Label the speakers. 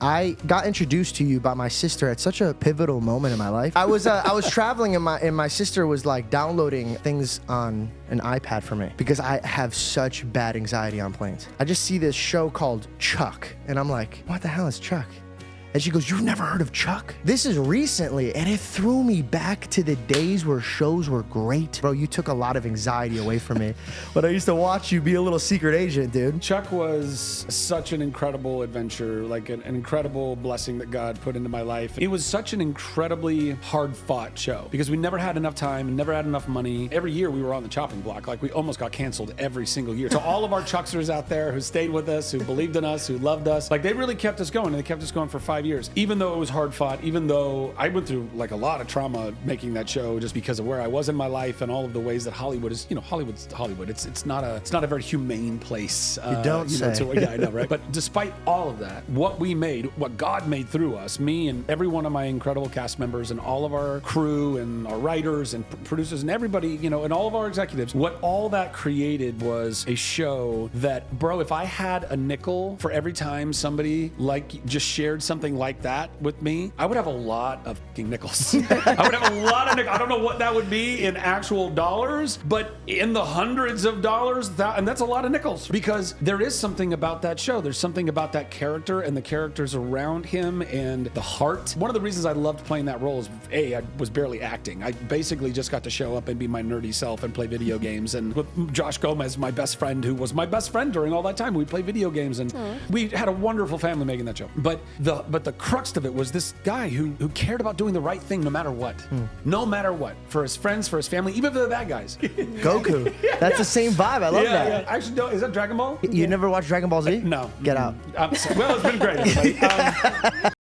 Speaker 1: I got introduced to you by my sister at such a pivotal moment in my life. I was traveling and my sister was like downloading things on an iPad for me because I have such bad anxiety on planes. I just see this show called Chuck and I'm like, what the hell is Chuck? And she goes, you've never heard of Chuck? This is recently, and it threw me back to the days where shows were great. Bro, you took a lot of anxiety away from me. But I used to watch you be a little secret agent, dude.
Speaker 2: Chuck was such an incredible adventure, like an incredible blessing that God put into my life. It was such an incredibly hard-fought show because we never had enough time and never had enough money. Every year we were on the chopping block. Like we almost got canceled every single year. So all of our Chucksters out there who stayed with us, who believed in us, who loved us, like they really kept us going, and they kept us going for 5 years. Even though it was hard fought, even though I went through like a lot of trauma making that show just because of where I was in my life and all of the ways that Hollywood is, Hollywood's Hollywood. It's not a very humane place.
Speaker 1: You don't say.
Speaker 2: Yeah, I know, right? But despite all of that, what we made, what God made through us, me and every one of my incredible cast members and all of our crew and our writers and producers and everybody, and all of our executives, what all that created was a show that, bro, if I had a nickel for every time somebody like just shared something like that with me, I would have a lot of fucking nickels. I would have a lot of nickels. I don't know what that would be in actual dollars, but in the hundreds of dollars, and that's a lot of nickels because there is something about that show. There's something about that character and the characters around him and the heart. One of the reasons I loved playing that role is I was barely acting. I basically just got to show up and be my nerdy self and play video games. And with Josh Gomez, my best friend, who was my best friend during all that time, we'd play video games and we had a wonderful family making that show. But the crux of it was this guy who cared about doing the right thing no matter what. No matter what. For his friends, for his family, even for the bad guys.
Speaker 1: Goku. That's the same vibe. I love that.
Speaker 2: Yeah. Actually, no, is that Dragon Ball?
Speaker 1: You never watched Dragon Ball Z?
Speaker 2: No.
Speaker 1: Get out.
Speaker 2: Well, it's been great, everybody.